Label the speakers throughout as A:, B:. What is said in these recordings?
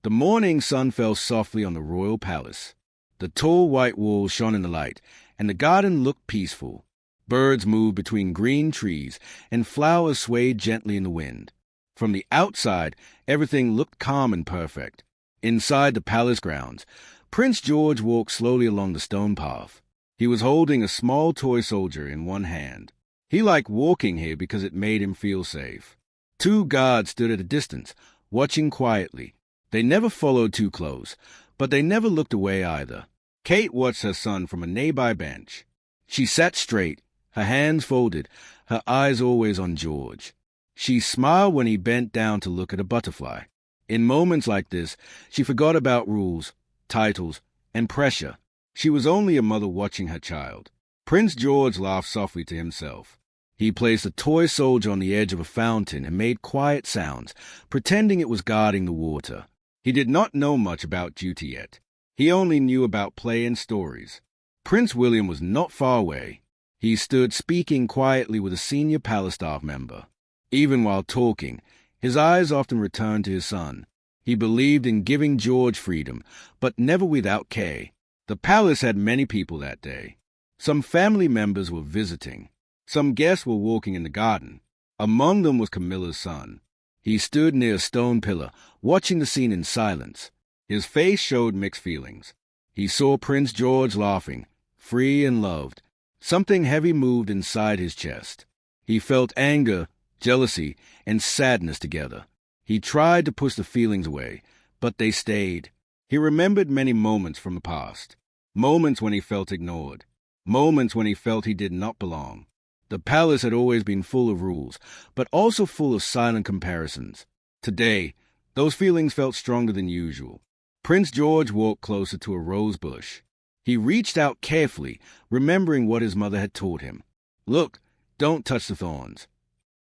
A: The morning sun fell softly on the royal palace. The tall white walls shone in the light, and the garden looked peaceful. Birds moved between green trees, and flowers swayed gently in the wind. From the outside, everything looked calm and perfect. Inside the palace grounds, Prince George walked slowly along the stone path. He was holding a small toy soldier in one hand. He liked walking here because it made him feel safe. Two guards stood at a distance, watching quietly. They never followed too close, but they never looked away either. Kate watched her son from a nearby bench. She sat straight, her hands folded, her eyes always on George. She smiled when he bent down to look at a butterfly. In moments like this, she forgot about rules, titles, and pressure. She was only a mother watching her child. Prince George laughed softly to himself. He placed a toy soldier on the edge of a fountain and made quiet sounds, pretending it was guarding the water. He did not know much about duty yet. He only knew about play and stories. Prince William was not far away. He stood speaking quietly with a senior palace staff member. Even while talking, his eyes often returned to his son. He believed in giving George freedom, but never without care. The palace had many people that day. Some family members were visiting. Some guests were walking in the garden. Among them was Camilla's son. He stood near a stone pillar, watching the scene in silence. His face showed mixed feelings. He saw Prince George laughing, free and loved. Something heavy moved inside his chest. He felt anger, jealousy, and sadness together. He tried to push the feelings away, but they stayed. He remembered many moments from the past. Moments when he felt ignored. Moments when he felt he did not belong. The palace had always been full of rules, but also full of silent comparisons. Today, those feelings felt stronger than usual. Prince George walked closer to a rose bush. He reached out carefully, remembering what his mother had taught him. "Look, don't touch the thorns."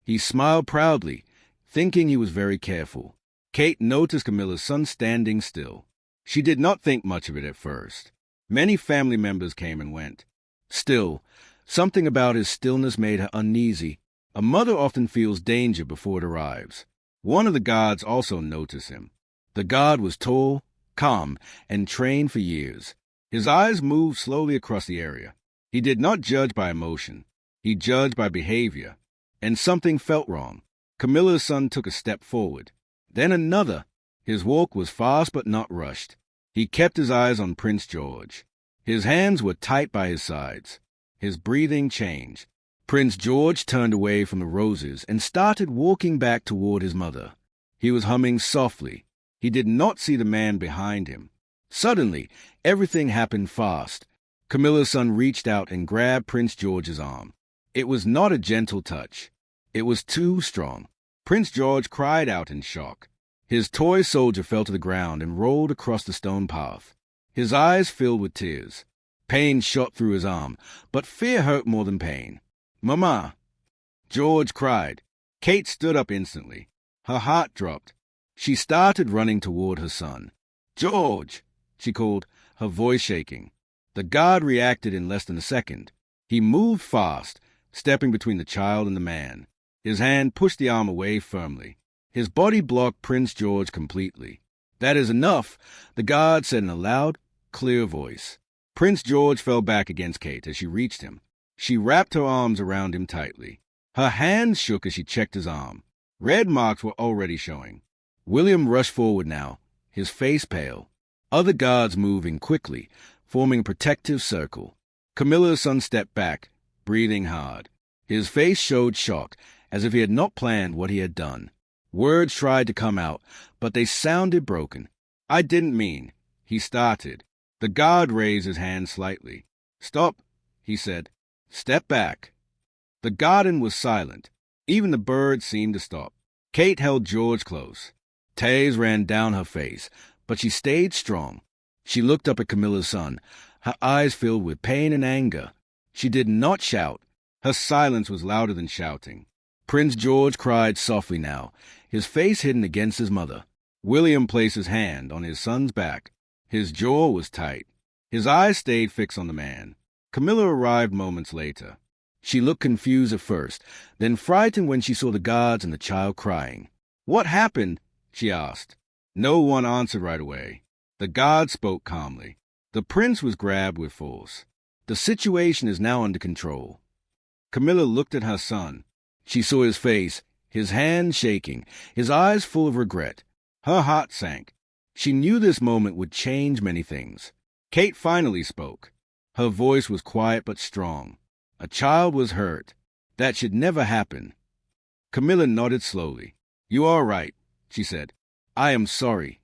A: He smiled proudly, thinking he was very careful. Kate noticed Camilla's son standing still. She did not think much of it at first. Many family members came and went. Still, something about his stillness made her uneasy. A mother often feels danger before it arrives. One of the guards also noticed him. The guard was tall, calm, and trained for years. His eyes moved slowly across the area. He did not judge by emotion. He judged by behavior. And something felt wrong. Camilla's son took a step forward. Then another. His walk was fast but not rushed. He kept his eyes on Prince George. His hands were tight by his sides. His breathing changed. Prince George turned away from the roses and started walking back toward his mother. He was humming softly. He did not see the man behind him. Suddenly, everything happened fast. Camilla's son reached out and grabbed Prince George's arm. It was not a gentle touch. It was too strong. Prince George cried out in shock. His toy soldier fell to the ground and rolled across the stone path. His eyes filled with tears. Pain shot through his arm, but fear hurt more than pain. "Mama!" George cried. Kate stood up instantly. Her heart dropped. She started running toward her son. "George!" she called, her voice shaking. The guard reacted in less than a second. He moved fast, stepping between the child and the man. His hand pushed the arm away firmly. His body blocked Prince George completely. "That is enough," the guard said in a loud, clear voice. Prince George fell back against Kate as she reached him. She wrapped her arms around him tightly. Her hands shook as she checked his arm. Red marks were already showing. William rushed forward now, his face pale. Other guards moving quickly, forming a protective circle. Camilla's son stepped back, breathing hard. His face showed shock, as if he had not planned what he had done. Words tried to come out, but they sounded broken. "I didn't mean," he started. The guard raised his hand slightly. "Stop," he said. "Step back." The garden was silent. Even the birds seemed to stop. Kate held George close. Tears ran down her face, but she stayed strong. She looked up at Camilla's son, her eyes filled with pain and anger. She did not shout. Her silence was louder than shouting. Prince George cried softly now, his face hidden against his mother. William placed his hand on his son's back. His jaw was tight. His eyes stayed fixed on the man. Camilla arrived moments later. She looked confused at first, then frightened when she saw the guards and the child crying. "What happened?" she asked. No one answered right away. The guard spoke calmly. The prince was grabbed with force. The situation is now under control. Camilla looked at her son. She saw his face, his hands shaking, his eyes full of regret. Her heart sank. She knew this moment would change many things. Kate finally spoke. Her voice was quiet but strong. A child was hurt. That should never happen. Camilla nodded slowly. "You are right," she said. "I am sorry."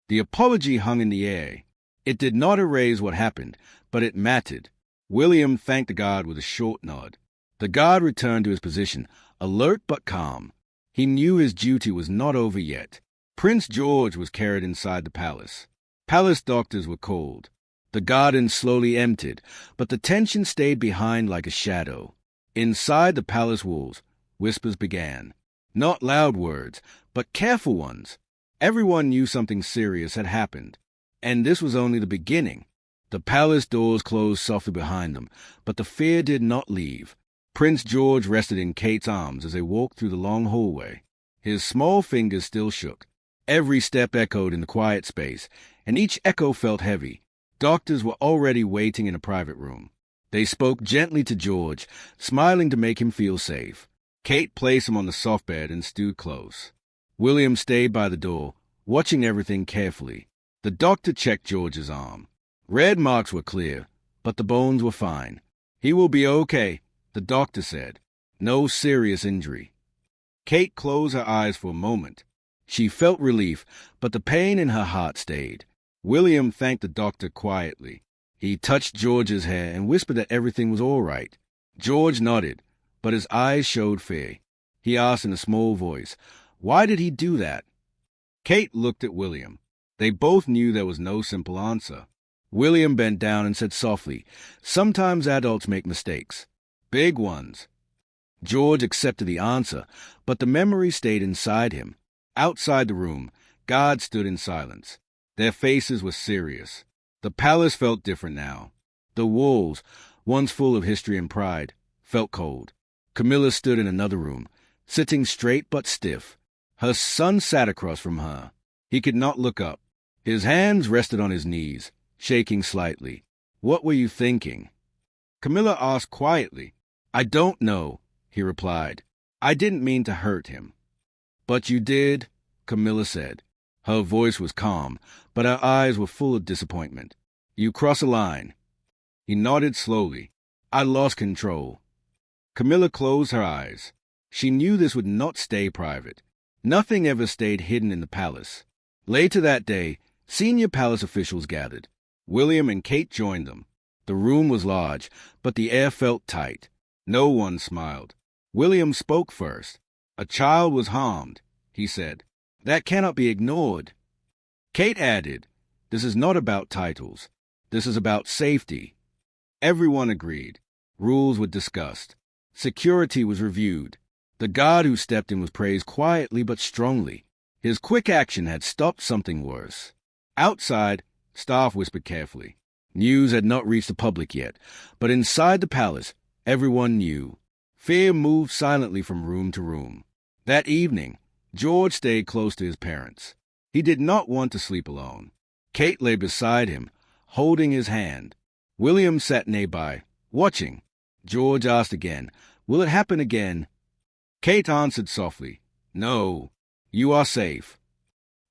A: The apology hung in the air. It did not erase what happened, but it mattered. William thanked the guard with a short nod. The guard returned to his position, alert but calm. He knew his duty was not over yet. Prince George was carried inside the palace. Palace doctors were called. The garden slowly emptied, but the tension stayed behind like a shadow. Inside the palace walls, whispers began. Not loud words, but careful ones. Everyone knew something serious had happened. And this was only the beginning. The palace doors closed softly behind them, but the fear did not leave. Prince George rested in Kate's arms as they walked through the long hallway. His small fingers still shook. Every step echoed in the quiet space, and each echo felt heavy. Doctors were already waiting in a private room. They spoke gently to George, smiling to make him feel safe. Kate placed him on the soft bed and stood close. William stayed by the door, watching everything carefully. The doctor checked George's arm. Red marks were clear, but the bones were fine. "He will be okay," the doctor said. "No serious injury." Kate closed her eyes for a moment. She felt relief, but the pain in her heart stayed. William thanked the doctor quietly. He touched George's hair and whispered that everything was all right. George nodded, but his eyes showed fear. He asked in a small voice, "Why did he do that?" Kate looked at William. They both knew there was no simple answer. William bent down and said softly, "Sometimes adults make mistakes. Big ones." George accepted the answer, but the memory stayed inside him. Outside the room, guards stood in silence. Their faces were serious. The palace felt different now. The walls, once full of history and pride, felt cold. Camilla stood in another room, sitting straight but stiff. Her son sat across from her. He could not look up. His hands rested on his knees, shaking slightly. "What were you thinking?" Camilla asked quietly. "I don't know," he replied. "I didn't mean to hurt him." "But you did," Camilla said. Her voice was calm, but her eyes were full of disappointment. "You cross a line." He nodded slowly. "I lost control." Camilla closed her eyes. She knew this would not stay private. Nothing ever stayed hidden in the palace. Later that day, senior palace officials gathered. William and Kate joined them. The room was large, but the air felt tight. No one smiled. William spoke first. "A child was harmed," he said. "That cannot be ignored." Kate added, "This is not about titles. This is about safety." Everyone agreed. Rules were discussed. Security was reviewed. The guard who stepped in was praised quietly but strongly. His quick action had stopped something worse. Outside, staff whispered carefully. News had not reached the public yet, but inside the palace, everyone knew. Fear moved silently from room to room. That evening, George stayed close to his parents. He did not want to sleep alone. Kate lay beside him, holding his hand. William sat nearby, watching. George asked again, "Will it happen again?" Kate answered softly, "No, you are safe."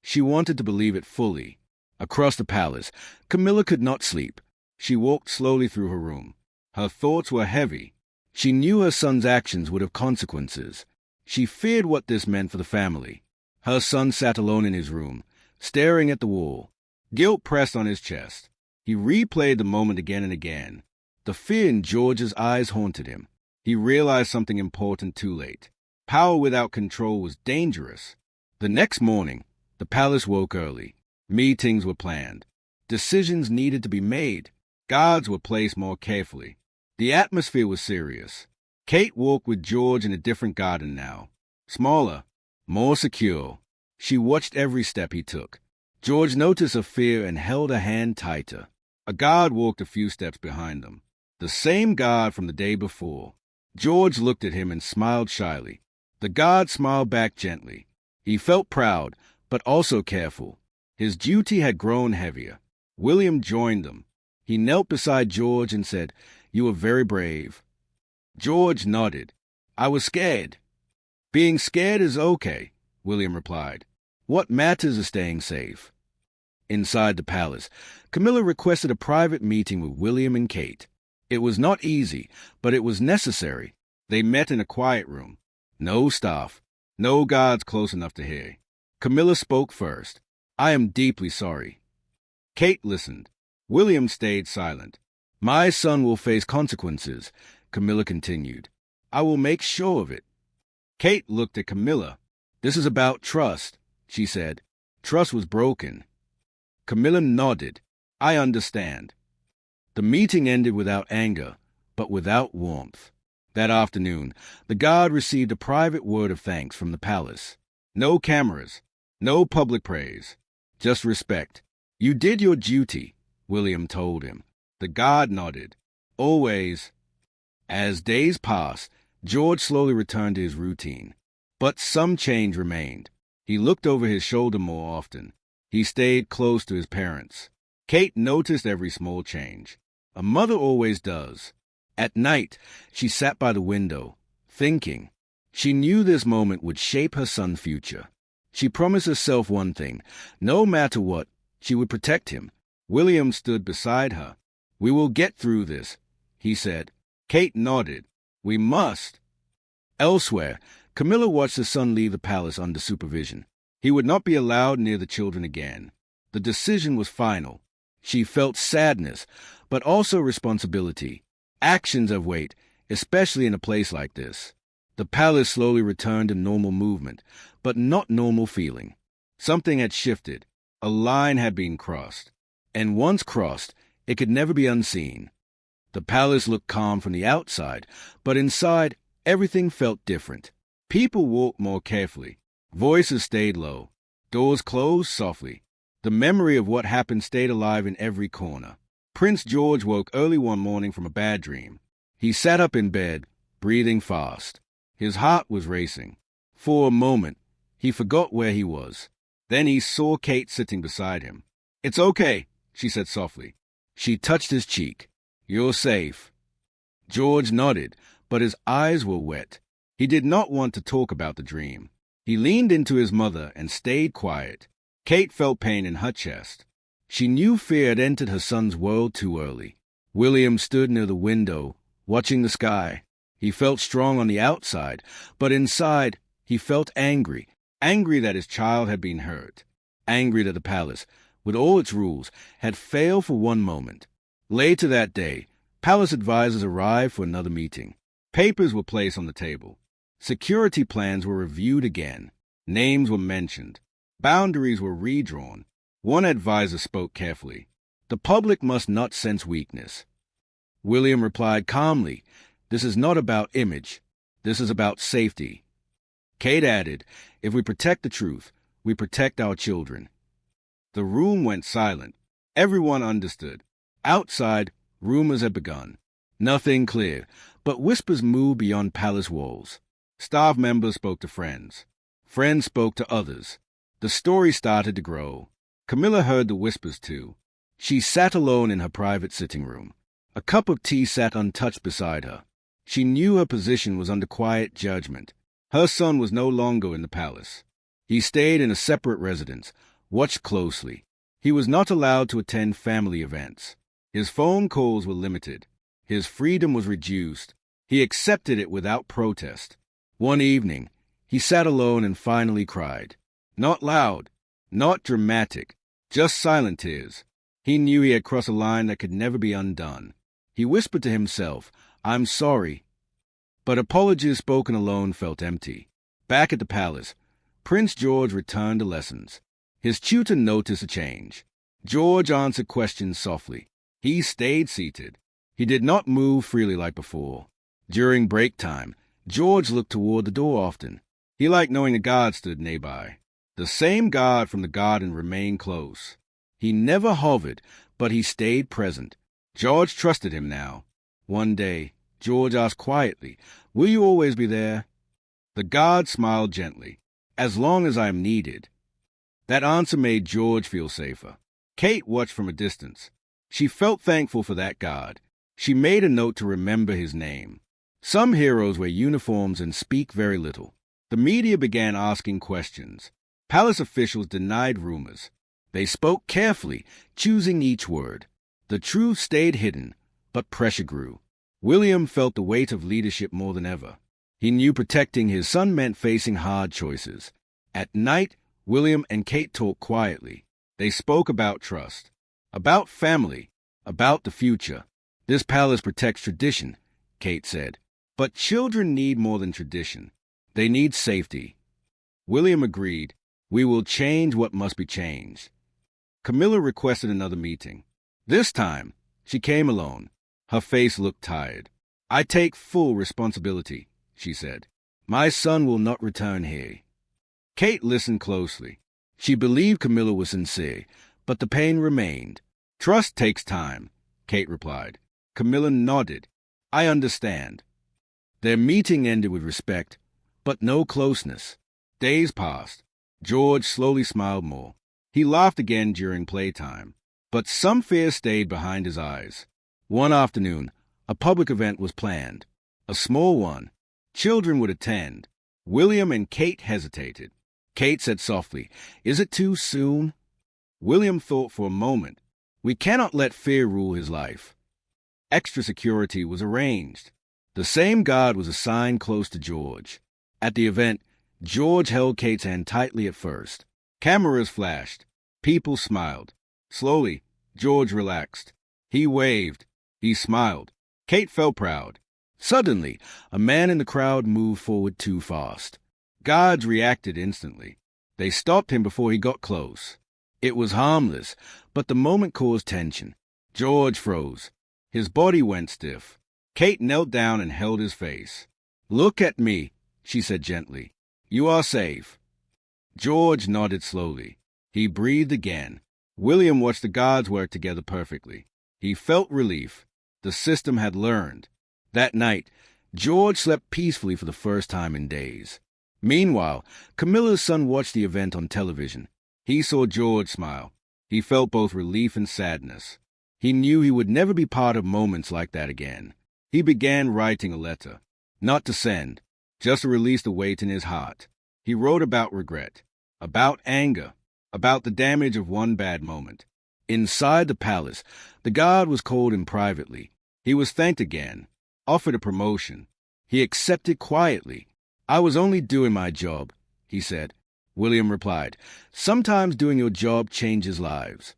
A: She wanted to believe it fully. Across the palace, Camilla could not sleep. She walked slowly through her room. Her thoughts were heavy. She knew her son's actions would have consequences. She feared what this meant for the family. Her son sat alone in his room, staring at the wall. Guilt pressed on his chest. He replayed the moment again and again. The fear in George's eyes haunted him. He realized something important too late. Power without control was dangerous. The next morning, the palace woke early. Meetings were planned. Decisions needed to be made. Guards were placed more carefully. The atmosphere was serious. Kate walked with George in a different garden now. Smaller, more secure. She watched every step he took. George noticed her fear and held her hand tighter. A guard walked a few steps behind them. The same guard from the day before. George looked at him and smiled shyly. The guard smiled back gently. He felt proud, but also careful. His duty had grown heavier. William joined them. He knelt beside George and said, "You were very brave." George nodded. "I was scared." "Being scared is okay," William replied. "What matters is staying safe." Inside the palace, Camilla requested a private meeting with William and Kate. It was not easy, but it was necessary. They met in a quiet room. No staff, no guards close enough to hear. Camilla spoke first. "I am deeply sorry." Kate listened. William stayed silent. "My son will face consequences," Camilla continued. "I will make sure of it." Kate looked at Camilla. "This is about trust," she said. "Trust was broken." Camilla nodded. "I understand." The meeting ended without anger, but without warmth. That afternoon, the guard received a private word of thanks from the palace. No cameras, no public praise, just respect. "You did your duty," William told him. The guard nodded. "Always." As days passed, George slowly returned to his routine. But some change remained. He looked over his shoulder more often. He stayed close to his parents. Kate noticed every small change. A mother always does. At night, she sat by the window, thinking. She knew this moment would shape her son's future. She promised herself one thing. No matter what, she would protect him. William stood beside her. "We will get through this," he said. Kate nodded. "We must." Elsewhere, Camilla watched her son leave the palace under supervision. He would not be allowed near the children again. The decision was final. She felt sadness, but also responsibility. Actions have weight, especially in a place like this. The palace slowly returned to normal movement, but not normal feeling. Something had shifted. A line had been crossed. And once crossed, it could never be unseen. The palace looked calm from the outside, but inside, everything felt different. People walked more carefully. Voices stayed low. Doors closed softly. The memory of what happened stayed alive in every corner. Prince George woke early one morning from a bad dream. He sat up in bed, breathing fast. His heart was racing. For a moment, he forgot where he was. Then he saw Kate sitting beside him. "It's okay," she said softly. She touched his cheek. "You're safe." George nodded, but his eyes were wet. He did not want to talk about the dream. He leaned into his mother and stayed quiet. Kate felt pain in her chest. She knew fear had entered her son's world too early. William stood near the window, watching the sky. He felt strong on the outside, but inside he felt angry. Angry that his child had been hurt. Angry that the palace, with all its rules, had failed for one moment. Later that day, palace advisors arrived for another meeting. Papers were placed on the table. Security plans were reviewed again. Names were mentioned. Boundaries were redrawn. One advisor spoke carefully. "The public must not sense weakness." William replied calmly, "This is not about image. This is about safety." Kate added, "If we protect the truth, we protect our children." The room went silent. Everyone understood. Outside, rumors had begun. Nothing clear, but whispers moved beyond palace walls. Staff members spoke to friends. Friends spoke to others. The story started to grow. Camilla heard the whispers too. She sat alone in her private sitting room. A cup of tea sat untouched beside her. She knew her position was under quiet judgment. Her son was no longer in the palace. He stayed in a separate residence, watched closely. He was not allowed to attend family events. His phone calls were limited. His freedom was reduced. He accepted it without protest. One evening, he sat alone and finally cried. Not loud, not dramatic, just silent tears. He knew he had crossed a line that could never be undone. He whispered to himself, "I'm sorry." But apologies spoken alone felt empty. Back at the palace, Prince George returned to lessons. His tutor noticed a change. George answered questions softly. He stayed seated. He did not move freely like before. During break time, George looked toward the door often. He liked knowing the guard stood nearby. The same guard from the garden remained close. He never hovered, but he stayed present. George trusted him now. One day, George asked quietly, "Will you always be there?" The guard smiled gently. "As long as I am needed." That answer made George feel safer. Kate watched from a distance. She felt thankful for that guard. She made a note to remember his name. Some heroes wear uniforms and speak very little. The media began asking questions. Palace officials denied rumors. They spoke carefully, choosing each word. The truth stayed hidden, but pressure grew. William felt the weight of leadership more than ever. He knew protecting his son meant facing hard choices. At night, William and Kate talked quietly. They spoke about trust, about family, about the future. This palace protects tradition, Kate said. But children need more than tradition. They need safety. William agreed. We will change what must be changed. Camilla requested another meeting. This time, she came alone. Her face looked tired. I take full responsibility, she said. My son will not return here. Kate listened closely. She believed Camilla was sincere, but the pain remained. Trust takes time, Kate replied. Camilla nodded. I understand. Their meeting ended with respect, but no closeness. Days passed. George slowly smiled more. He laughed again during playtime, but some fear stayed behind his eyes. One afternoon, a public event was planned. A small one. Children would attend. William and Kate hesitated. Kate said softly, Is it too soon? William thought for a moment. We cannot let fear rule his life. Extra security was arranged. The same guard was assigned close to George. At the event, George held Kate's hand tightly at first. Cameras flashed. People smiled. Slowly, George relaxed. He waved. He smiled. Kate felt proud. Suddenly, a man in the crowd moved forward too fast. Guards reacted instantly. They stopped him before he got close. It was harmless, but the moment caused tension. George froze. His body went stiff. Kate knelt down and held his face. Look at me, she said gently. You are safe. George nodded slowly. He breathed again. William watched the guards work together perfectly. He felt relief. The system had learned. That night, George slept peacefully for the first time in days. Meanwhile, Camilla's son watched the event on television. He saw George smile. He felt both relief and sadness. He knew he would never be part of moments like that again. He began writing a letter. Not to send, just to release the weight in his heart. He wrote about regret, about anger, about the damage of one bad moment. Inside the palace, the guard was called in privately. He was thanked again, offered a promotion. He accepted quietly. I was only doing my job, he said. William replied, Sometimes doing your job changes lives.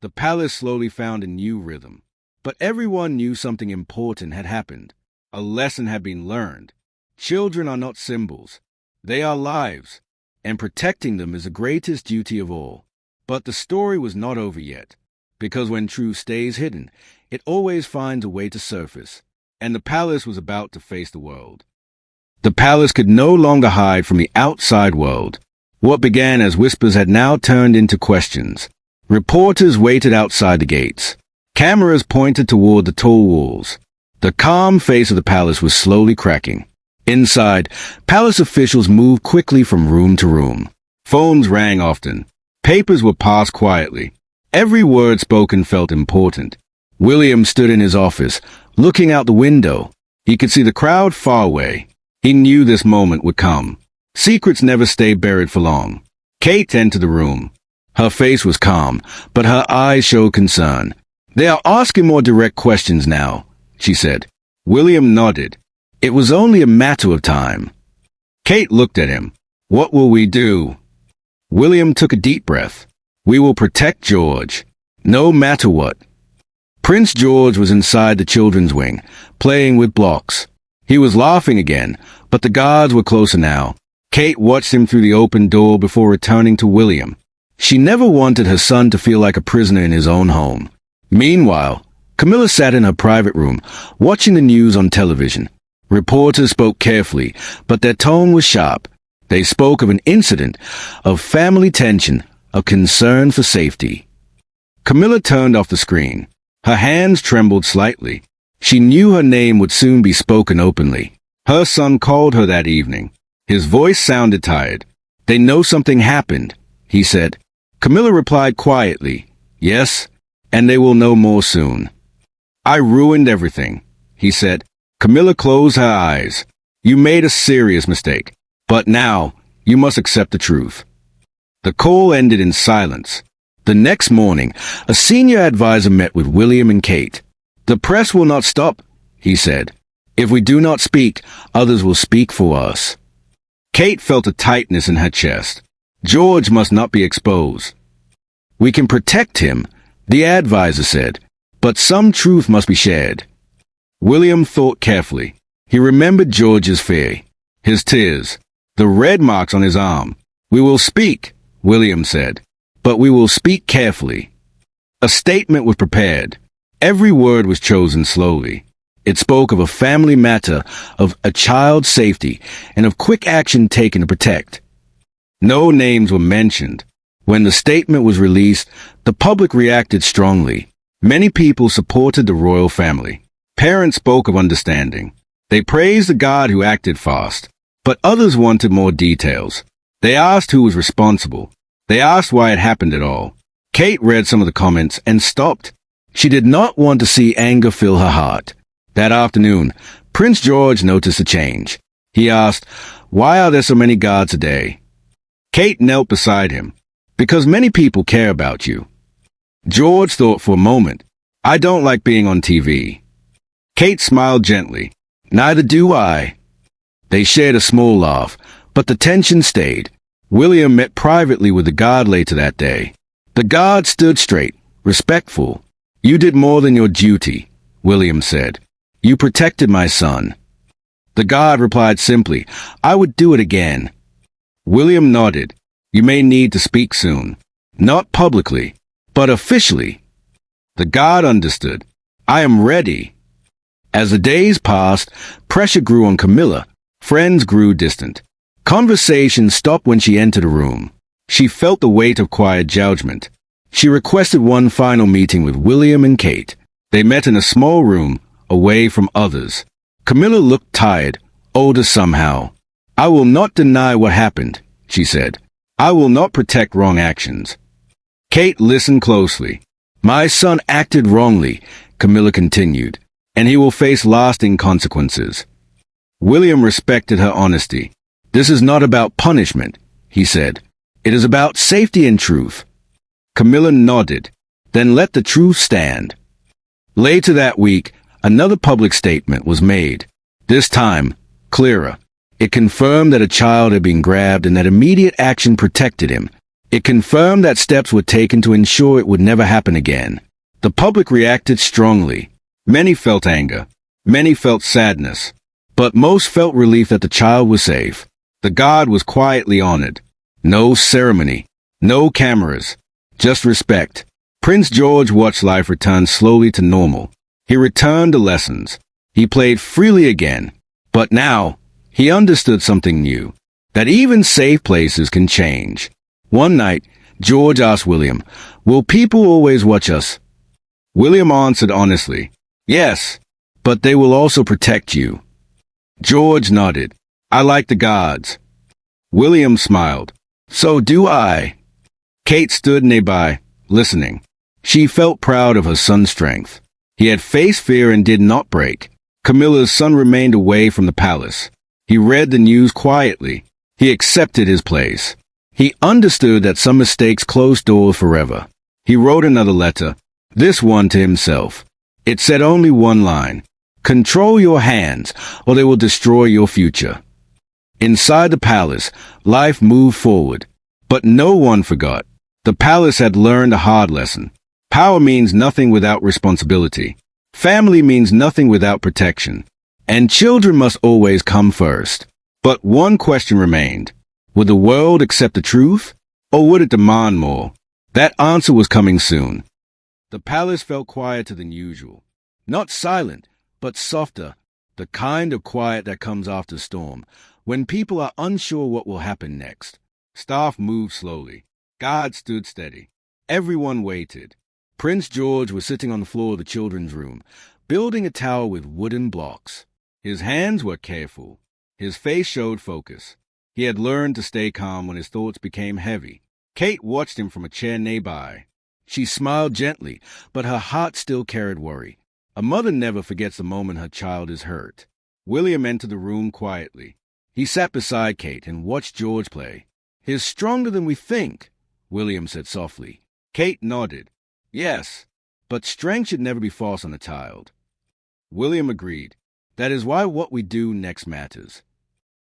A: The palace slowly found a new rhythm. But everyone knew something important had happened. A lesson had been learned. Children are not symbols. They are lives, and protecting them is the greatest duty of all. But the story was not over yet, because when truth stays hidden, it always finds a way to surface, and the palace was about to face the world. The palace could no longer hide from the outside world. What began as whispers had now turned into questions. Reporters waited outside the gates. Cameras pointed toward the tall walls. The calm face of the palace was slowly cracking. Inside, palace officials moved quickly from room to room. Phones rang often. Papers were passed quietly. Every word spoken felt important. William stood in his office, looking out the window. He could see the crowd far away. He knew this moment would come. Secrets never stay buried for long. Kate entered the room. Her face was calm, but her eyes showed concern. They are asking more direct questions now, she said. William nodded. It was only a matter of time. Kate looked at him. What will we do? William took a deep breath. We will protect George, no matter what. Prince George was inside the children's wing, playing with blocks. He was laughing again, but the guards were closer now. Kate watched him through the open door before returning to William. She never wanted her son to feel like a prisoner in his own home. Meanwhile, Camilla sat in her private room, watching the news on television. Reporters spoke carefully, but their tone was sharp. They spoke of an incident, of family tension, of concern for safety. Camilla turned off the screen. Her hands trembled slightly. She knew her name would soon be spoken openly. Her son called her that evening. His voice sounded tired. They know something happened, he said. Camilla replied quietly, "Yes, and they will know more soon." "I ruined everything," he said. Camilla closed her eyes. "You made a serious mistake. But now, you must accept the truth." The call ended in silence. The next morning, a senior advisor met with William and Kate. "The press will not stop," he said. "If we do not speak, others will speak for us." Kate felt a tightness in her chest. George must not be exposed. "We can protect him," the advisor said, "but some truth must be shared." William thought carefully. He remembered George's fear, his tears, the red marks on his arm. "We will speak," William said, "but we will speak carefully." A statement was prepared. Every word was chosen slowly. It spoke of a family matter, of a child's safety, and of quick action taken to protect. No names were mentioned. When the statement was released, the public reacted strongly. Many people supported the royal family. Parents spoke of understanding. They praised the God who acted fast. But others wanted more details. They asked who was responsible. They asked why it happened at all. Kate read some of the comments and stopped. She did not want to see anger fill her heart. That afternoon, Prince George noticed a change. He asked, "Why are there so many guards today?" Kate knelt beside him. "Because many people care about you." George thought for a moment. "I don't like being on TV." Kate smiled gently. "Neither do I." They shared a small laugh, but the tension stayed. William met privately with the guard later that day. The guard stood straight, respectful. "You did more than your duty," William said. "You protected my son." The guard replied simply, "I would do it again." William nodded. "You may need to speak soon. Not publicly, but officially." The guard understood. "I am ready." As the days passed, pressure grew on Camilla. Friends grew distant. Conversation stopped when she entered a room. She felt the weight of quiet judgment. She requested one final meeting with William and Kate. They met in a small room, away from others. Camilla looked tired, older somehow. "I will not deny what happened," she said. "I will not protect wrong actions." Kate listened closely. "My son acted wrongly," Camilla continued, "and he will face lasting consequences." William respected her honesty. "This is not about punishment," he said. "It is about safety and truth." Camilla nodded. "Then let the truth stand." Later that week, another public statement was made. This time, clearer. It confirmed that a child had been grabbed and that immediate action protected him. It confirmed that steps were taken to ensure it would never happen again. The public reacted strongly. Many felt anger. Many felt sadness. But most felt relief that the child was safe. The guard was quietly honored. No ceremony. No cameras. Just respect. Prince George watched life return slowly to normal. He returned to lessons. He played freely again. But now, he understood something new. That even safe places can change. One night, George asked William, "Will people always watch us?" William answered honestly, "Yes, but they will also protect you." George nodded. "I like the guards." William smiled. "So do I." Kate stood nearby, listening. She felt proud of her son's strength. He had faced fear and did not break. Camilla's son remained away from the palace. He read the news quietly. He accepted his place. He understood that some mistakes closed doors forever. He wrote another letter, this one to himself. It said only one line: "Control your hands, or they will destroy your future." Inside the palace, life moved forward. But no one forgot. The palace had learned a hard lesson. Power means nothing without responsibility. Family means nothing without protection. And children must always come first. But one question remained. Would the world accept the truth? Or would it demand more? That answer was coming soon. The palace felt quieter than usual. Not silent, but softer. The kind of quiet that comes after a storm, when people are unsure what will happen next. Staff moved slowly. Guards stood steady. Everyone waited. Prince George was sitting on the floor of the children's room, building a tower with wooden blocks. His hands were careful. His face showed focus. He had learned to stay calm when his thoughts became heavy. Kate watched him from a chair nearby. She smiled gently, but her heart still carried worry. A mother never forgets the moment her child is hurt. William entered the room quietly. He sat beside Kate and watched George play. "He's stronger than we think," William said softly. Kate nodded. "Yes, but strength should never be forced on a child." William agreed. "That is why what we do next matters."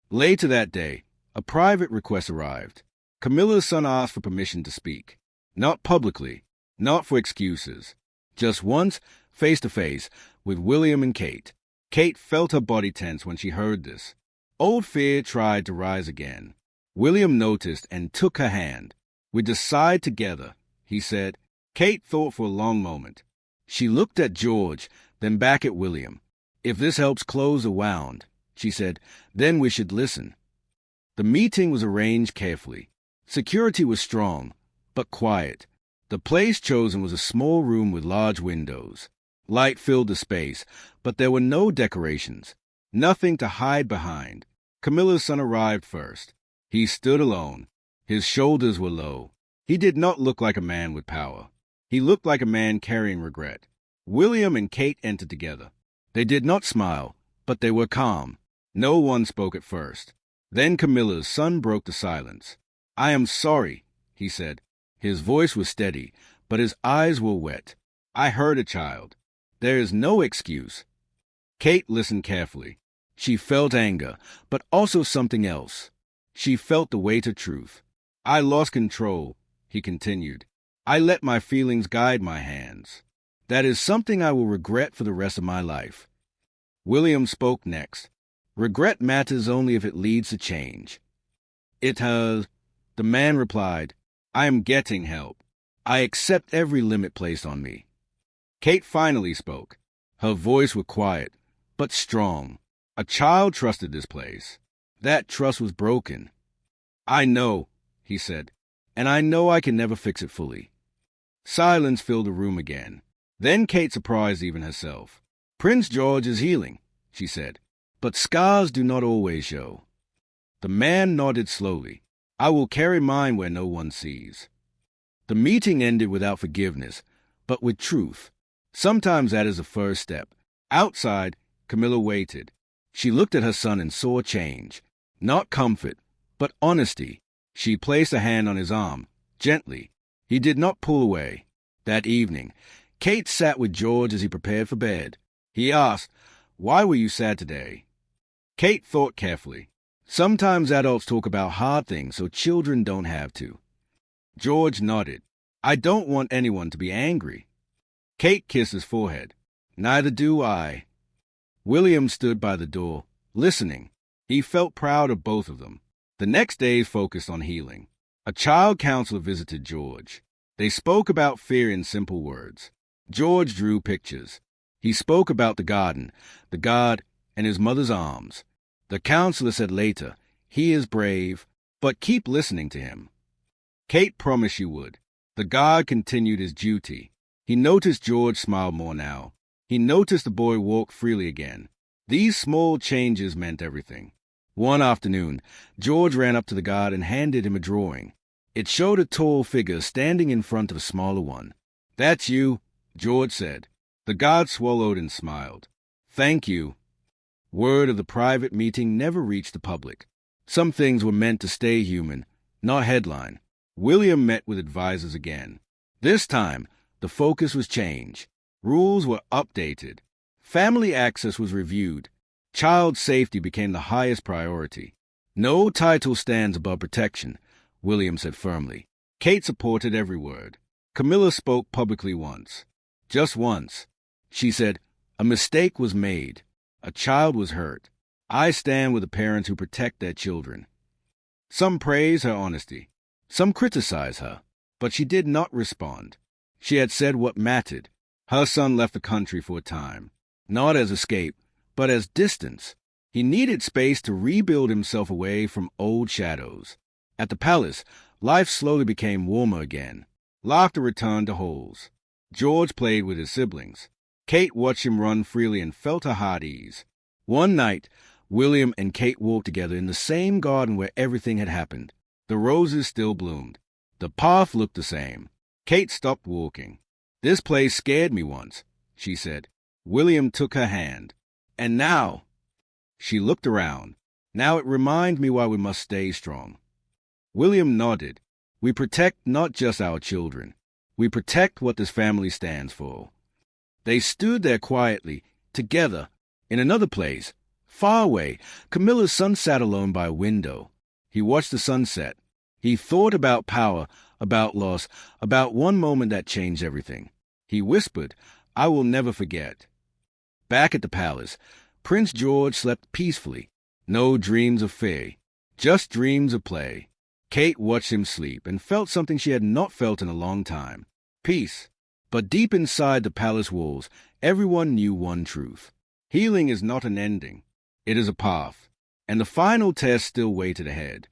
A: Later that day, a private request arrived. Camilla's son asked for permission to speak. Not publicly, not for excuses. Just once, face to face, with William and Kate. Kate felt her body tense when she heard this. Old fear tried to rise again. William noticed and took her hand. "We decide together," he said. Kate thought for a long moment. She looked at George, then back at William. "If this helps close the wound," she said, "then we should listen." The meeting was arranged carefully. Security was strong, but quiet. The place chosen was a small room with large windows. Light filled the space, but there were no decorations, nothing to hide behind. Camilla's son arrived first. He stood alone. His shoulders were low. He did not look like a man with power. He looked like a man carrying regret. William and Kate entered together. They did not smile, but they were calm. No one spoke at first. Then Camilla's son broke the silence. "I am sorry," he said. His voice was steady, but his eyes were wet. "I hurt a child. There is no excuse." Kate listened carefully. She felt anger, but also something else. She felt the weight of truth. "I lost control," he continued. "I let my feelings guide my hands. That is something I will regret for the rest of my life." William spoke next. "Regret matters only if it leads to change." "It has," the man replied. "I am getting help. I accept every limit placed on me." Kate finally spoke. Her voice was quiet, but strong. "A child trusted this place. That trust was broken." "I know," he said, "and I know I can never fix it fully." Silence filled the room again. Then Kate surprised even herself. "Prince George is healing," she said, "but scars do not always show." The man nodded slowly. "I will carry mine where no one sees." The meeting ended without forgiveness, but with truth. Sometimes that is the first step. Outside, Camilla waited. She looked at her son and saw change. Not comfort, but honesty. She placed a hand on his arm, gently. He did not pull away. That evening, Kate sat with George as he prepared for bed. He asked, "Why were you sad today?" Kate thought carefully. "Sometimes adults talk about hard things so children don't have to." George nodded. "I don't want anyone to be angry." Kate kissed his forehead. "Neither do I." William stood by the door, listening. He felt proud of both of them. The next day focused on healing. A child counselor visited George. They spoke about fear in simple words. George drew pictures. He spoke about the garden, the God, and his mother's arms. The counselor said later, "He is brave, but keep listening to him." Kate promised she would. The God continued his duty. He noticed George smiled more now. He noticed the boy walk freely again. These small changes meant everything. One afternoon, George ran up to the God and handed him a drawing. It showed a tall figure standing in front of a smaller one. "That's you," George said. The God swallowed and smiled. "Thank you." Word of the private meeting never reached the public. Some things were meant to stay human, not headline. William met with advisors again. This time, the focus was changed. Rules were updated. Family access was reviewed. Child safety became the highest priority. "No title stands above protection," William said firmly. Kate supported every word. Camilla spoke publicly once. Just once. She said, "A mistake was made. A child was hurt. I stand with the parents who protect their children." Some praised her honesty. Some criticized her. But she did not respond. She had said what mattered. Her son left the country for a time. Not as escape, but as distance. He needed space to rebuild himself away from old shadows. At the palace, life slowly became warmer again. Laughter returned to holes. George played with his siblings. Kate watched him run freely and felt her heart ease. One night, William and Kate walked together in the same garden where everything had happened. The roses still bloomed. The path looked the same. Kate stopped walking. "This place scared me once," she said. William took her hand. "And now—" She looked around. "Now it reminds me why we must stay strong." William nodded. "We protect not just our children. We protect what this family stands for." They stood there quietly, together. In another place, far away, Camilla's son sat alone by a window. He watched the sunset. He thought about power, about loss, about one moment that changed everything. He whispered, "I will never forget." Back at the palace, Prince George slept peacefully. No dreams of fear, just dreams of play. Kate watched him sleep and felt something she had not felt in a long time. Peace. But deep inside the palace walls, everyone knew one truth. Healing is not an ending. It is a path. And the final test still waited ahead.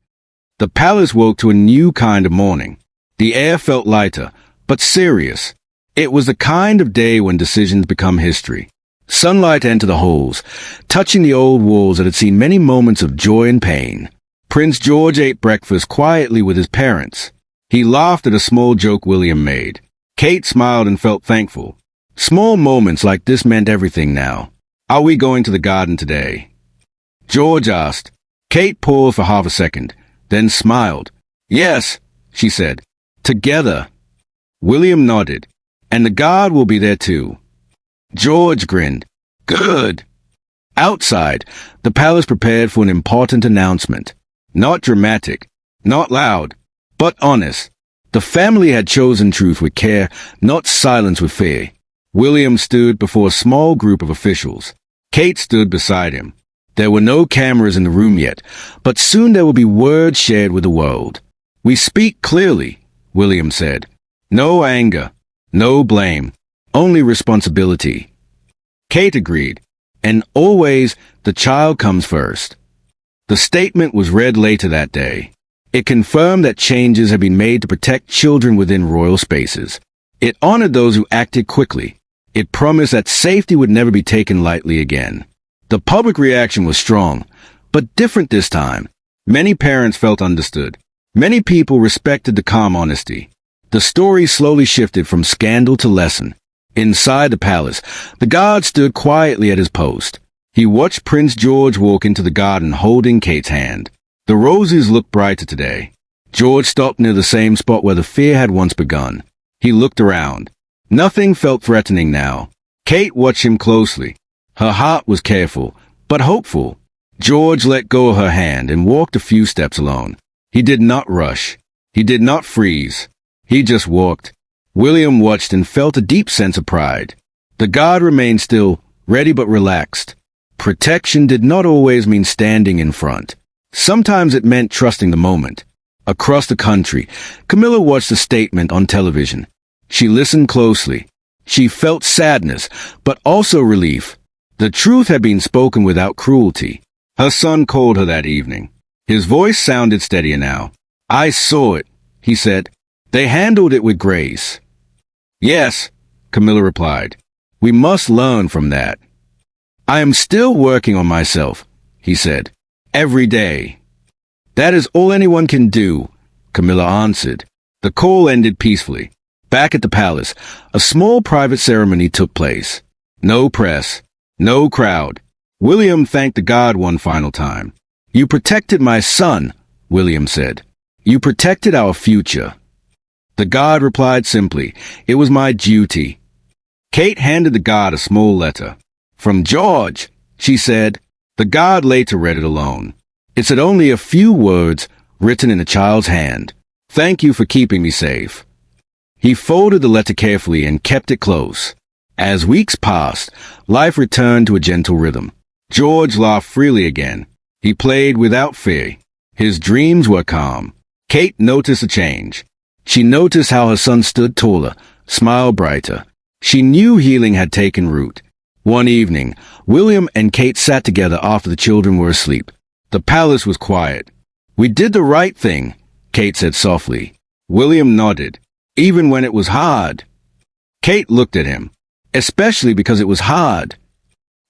A: The palace woke to a new kind of morning. The air felt lighter, but serious. It was the kind of day when decisions become history. Sunlight entered the halls, touching the old walls that had seen many moments of joy and pain. Prince George ate breakfast quietly with his parents. He laughed at a small joke William made. Kate smiled and felt thankful. Small moments like this meant everything now. "Are we going to the garden today?" George asked. Kate paused for half a second, then smiled. "Yes," she said. "Together." William nodded. "And the guard will be there too." George grinned. "Good." Outside, the palace prepared for an important announcement. Not dramatic, not loud, but honest. The family had chosen truth with care, not silence with fear. William stood before a small group of officials. Kate stood beside him. There were no cameras in the room yet, but soon there would be words shared with the world. "We speak clearly," William said. "No anger, no blame, only responsibility." Kate agreed. "And always, the child comes first." The statement was read later that day. It confirmed that changes had been made to protect children within royal spaces. It honored those who acted quickly. It promised that safety would never be taken lightly again. The public reaction was strong, but different this time. Many parents felt understood. Many people respected the calm honesty. The story slowly shifted from scandal to lesson. Inside the palace, the guard stood quietly at his post. He watched Prince George walk into the garden holding Kate's hand. The roses looked brighter today. George stopped near the same spot where the fear had once begun. He looked around. Nothing felt threatening now. Kate watched him closely. Her heart was careful, but hopeful. George let go of her hand and walked a few steps alone. He did not rush. He did not freeze. He just walked. William watched and felt a deep sense of pride. The guard remained still, ready but relaxed. Protection did not always mean standing in front. Sometimes it meant trusting the moment. Across the country, Camilla watched the statement on television. She listened closely. She felt sadness, but also relief. The truth had been spoken without cruelty. Her son called her that evening. His voice sounded steadier now. "I saw it," he said. "They handled it with grace." "Yes," Camilla replied. "We must learn from that." "I am still working on myself," he said. "Every day." "That is all anyone can do," Camilla answered. The call ended peacefully. Back at the palace, a small private ceremony took place. No press, no crowd. William thanked the god one final time. "You protected my son," William said. "You protected our future." The god replied simply, "It was my duty." Kate handed the god a small letter. "From George," she said. The god later read it alone. It said only a few words written in a child's hand. "Thank you for keeping me safe." He folded the letter carefully and kept it close. As weeks passed, life returned to a gentle rhythm. George laughed freely again. He played without fear. His dreams were calm. Kate noticed a change. She noticed how her son stood taller, smiled brighter. She knew healing had taken root. One evening, William and Kate sat together after the children were asleep. The palace was quiet. "We did the right thing," Kate said softly. William nodded. "Even when it was hard." Kate looked at him, especially because it was hard.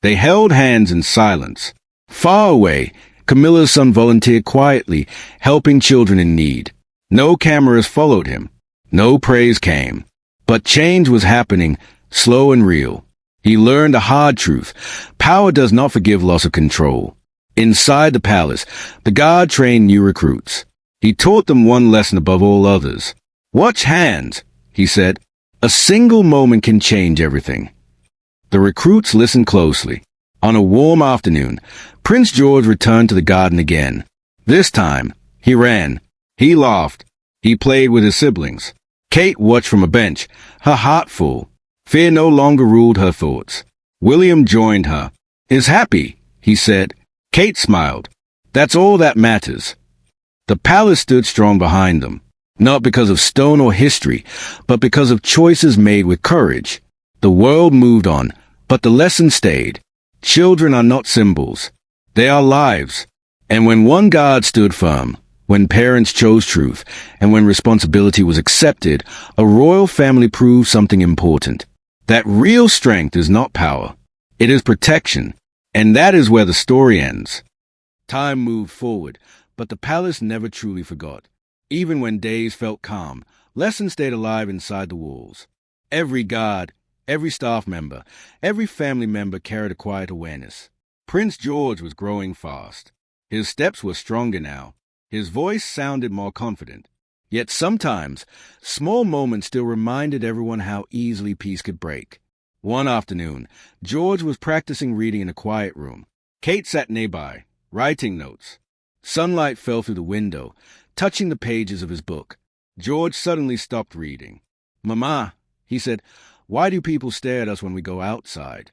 A: They held hands in silence. Far away, Camilla's son volunteered quietly, helping children in need. No cameras followed him. No praise came. But change was happening, slow and real. He learned a hard truth. Power does not forgive loss of control. Inside the palace, the guard trained new recruits. He taught them one lesson above all others. Watch hands, he said. A single moment can change everything. The recruits listened closely. On a warm afternoon, Prince George returned to the garden again. This time, he ran. He laughed. He played with his siblings. Kate watched from a bench, her heart full. Fear no longer ruled her thoughts. William joined her. "Is happy," he said. Kate smiled. "That's all that matters." The palace stood strong behind them, not because of stone or history, but because of choices made with courage. The world moved on, but the lesson stayed. Children are not symbols. They are lives. And when one God stood firm, when parents chose truth, and when responsibility was accepted, a royal family proved something important. That real strength is not power. It is protection. And that is where the story ends. Time moved forward, but the palace never truly forgot. Even when days felt calm, lessons stayed alive inside the walls. Every guard, every staff member, every family member carried a quiet awareness. Prince George was growing fast. His steps were stronger now. His voice sounded more confident. Yet sometimes, small moments still reminded everyone how easily peace could break. One afternoon, George was practicing reading in a quiet room. Kate sat nearby, writing notes. Sunlight fell through the window, touching the pages of his book. George suddenly stopped reading. "Mama," he said, "why do people stare at us when we go outside?"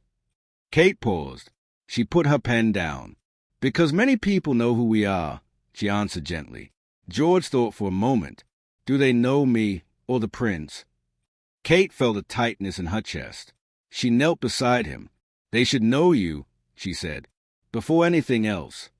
A: Kate paused. She put her pen down. "Because many people know who we are," she answered gently. George thought for a moment. Do they know me or the prince? Kate felt a tightness in her chest. She knelt beside him. "They should know you," she said, "before anything else."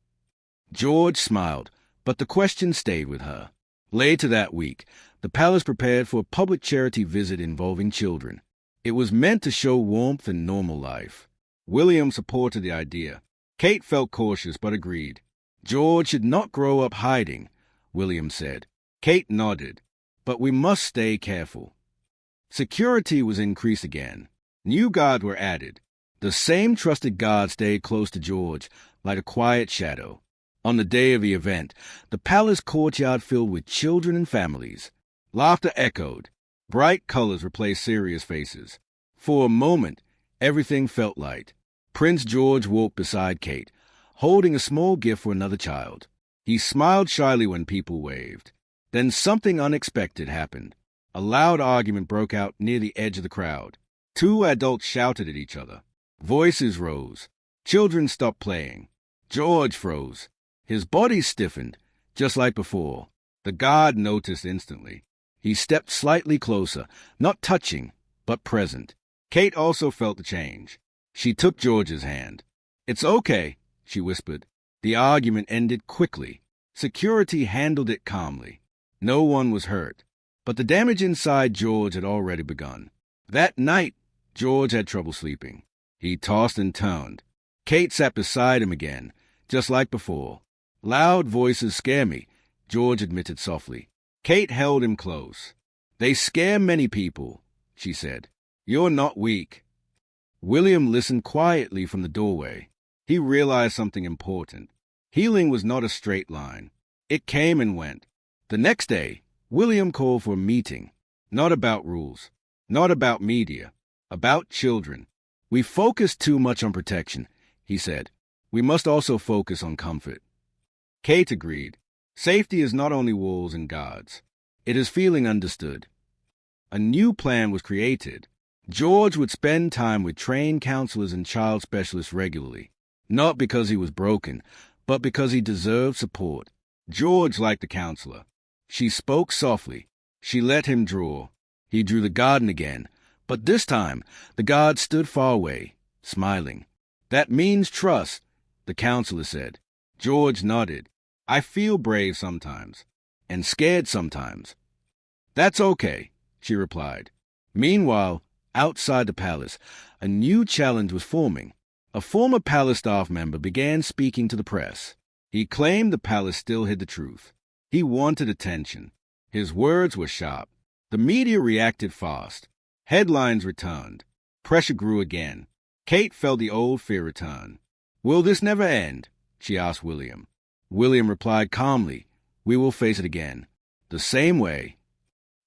A: George smiled, but the question stayed with her. Later that week, the palace prepared for a public charity visit involving children. It was meant to show warmth in normal life. William supported the idea. Kate felt cautious but agreed. "George should not grow up hiding," William said. Kate nodded. "But we must stay careful." Security was increased again. New guards were added. The same trusted guard stayed close to George, like a quiet shadow. On the day of the event, the palace courtyard filled with children and families. Laughter echoed. Bright colors replaced serious faces. For a moment, everything felt light. Prince George walked beside Kate, holding a small gift for another child. He smiled shyly when people waved. Then something unexpected happened. A loud argument broke out near the edge of the crowd. Two adults shouted at each other. Voices rose. Children stopped playing. George froze. His body stiffened, just like before. The guard noticed instantly. He stepped slightly closer, not touching, but present. Kate also felt the change. She took George's hand. "It's okay," she whispered. The argument ended quickly. Security handled it calmly. No one was hurt. But the damage inside George had already begun. That night, George had trouble sleeping. He tossed and turned. Kate sat beside him again, just like before. "Loud voices scare me," George admitted softly. Kate held him close. "They scare many people," she said. "You're not weak." William listened quietly from the doorway. He realized something important. Healing was not a straight line. It came and went. The next day, William called for a meeting. Not about rules. Not about media. About children. "We focus too much on protection," he said. "We must also focus on comfort." Kate agreed. Safety is not only walls and guards. It is feeling understood. A new plan was created. George would spend time with trained counselors and child specialists regularly. Not because he was broken, but because he deserved support. George liked the counselor. She spoke softly. She let him draw. He drew the garden again, but this time the guard stood far away, smiling. "That means trust," the counselor said. George nodded. "I feel brave sometimes, and scared sometimes." "That's okay," she replied. Meanwhile, outside the palace, a new challenge was forming. A former palace staff member began speaking to the press. He claimed the palace still hid the truth. He wanted attention. His words were sharp. The media reacted fast. Headlines returned. Pressure grew again. Kate felt the old fear return. "Will this never end?" she asked William. William replied calmly, "We will face it again. The same way."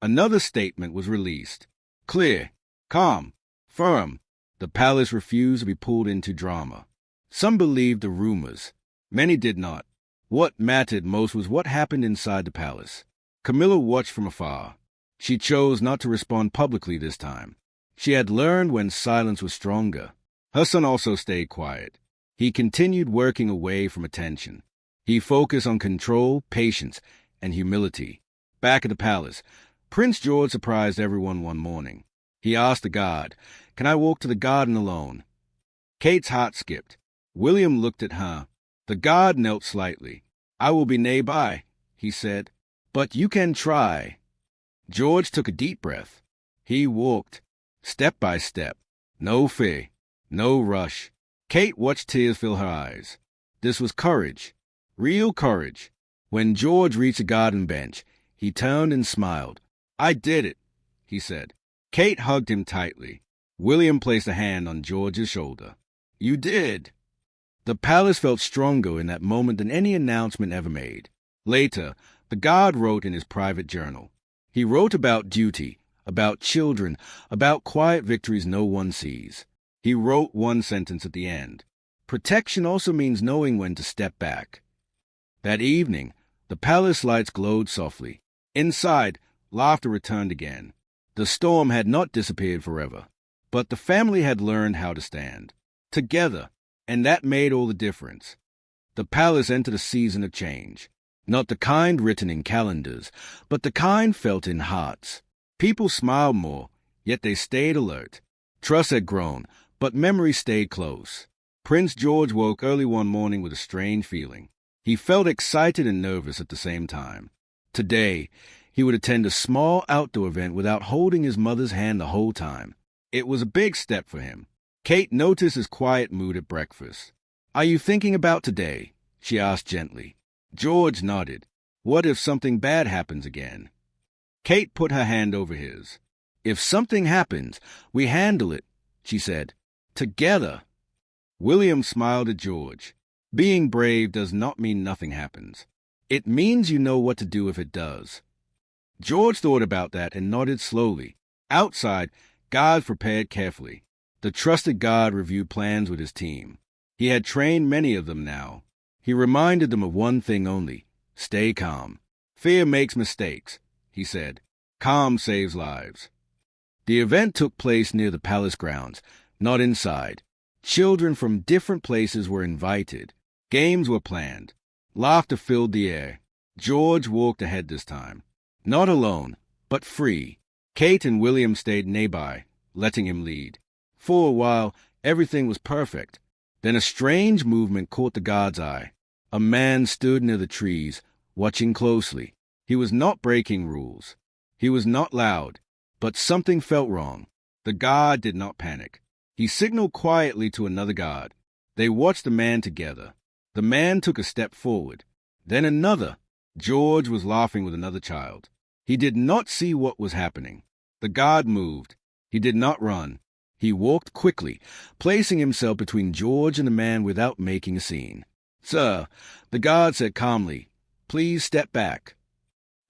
A: Another statement was released. Clear, calm, firm. The palace refused to be pulled into drama. Some believed the rumors. Many did not. What mattered most was what happened inside the palace. Camilla watched from afar. She chose not to respond publicly this time. She had learned when silence was stronger. Her son also stayed quiet. He continued working away from attention. He focused on control, patience, and humility. Back at the palace, Prince George surprised everyone one morning. He asked the guard, "Can I walk to the garden alone?" Kate's heart skipped. William looked at her. The guard knelt slightly. "I will be nearby," he said. "But you can try." George took a deep breath. He walked, step by step. No fear, no rush. Kate watched tears fill her eyes. This was courage, real courage. When George reached the garden bench, he turned and smiled. "I did it," he said. Kate hugged him tightly. William placed a hand on George's shoulder. "You did." The palace felt stronger in that moment than any announcement ever made. Later, the guard wrote in his private journal. He wrote about duty, about children, about quiet victories no one sees. He wrote one sentence at the end. Protection also means knowing when to step back. That evening, the palace lights glowed softly. Inside, laughter returned again. The storm had not disappeared forever, but the family had learned how to stand together, and that made all the difference. The palace entered a season of change, not the kind written in calendars, but the kind felt in hearts. People smiled more, yet they stayed alert. Trust had grown, but memory stayed close. Prince George woke early one morning with a strange feeling. He felt excited and nervous at the same time. Today, he would attend a small outdoor event without holding his mother's hand the whole time. It was a big step for him. Kate noticed his quiet mood at breakfast. "Are you thinking about today?" she asked gently. George nodded. "What if something bad happens again?" Kate put her hand over his. "If something happens, we handle it," she said. "Together." William smiled at George. Being brave does not mean nothing happens. It means you know what to do if it does. George thought about that and nodded slowly. Outside, guards prepared carefully. The trusted guard reviewed plans with his team. He had trained many of them now. He reminded them of one thing only: stay calm. "Fear makes mistakes," he said. "Calm saves lives." The event took place near the palace grounds, not inside. Children from different places were invited. Games were planned. Laughter filled the air. George walked ahead this time. Not alone, but free. Kate and William stayed nearby, letting him lead. For a while, everything was perfect. Then a strange movement caught the guard's eye. A man stood near the trees, watching closely. He was not breaking rules. He was not loud, but something felt wrong. The guard did not panic. He signaled quietly to another guard. They watched the man together. The man took a step forward, then another. George was laughing with another child. He did not see what was happening. The guard moved. He did not run. He walked quickly, placing himself between George and the man without making a scene. "Sir," the guard said calmly, "please step back."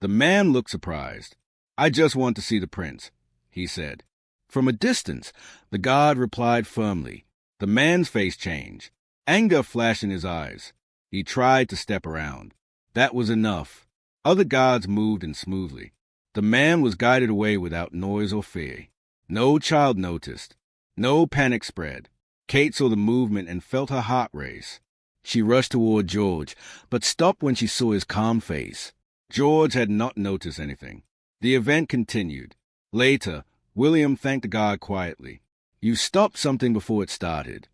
A: The man looked surprised. "I just want to see the prince," he said. From a distance, the guard replied firmly. The man's face changed. Anger flashed in his eyes. He tried to step around. That was enough. Other guards moved in smoothly. The man was guided away without noise or fear. No child noticed. No panic spread. Kate saw the movement and felt her heart race. She rushed toward George, but stopped when she saw his calm face. George had not noticed anything. The event continued. Later, William thanked the guard quietly. "You stopped something before it started."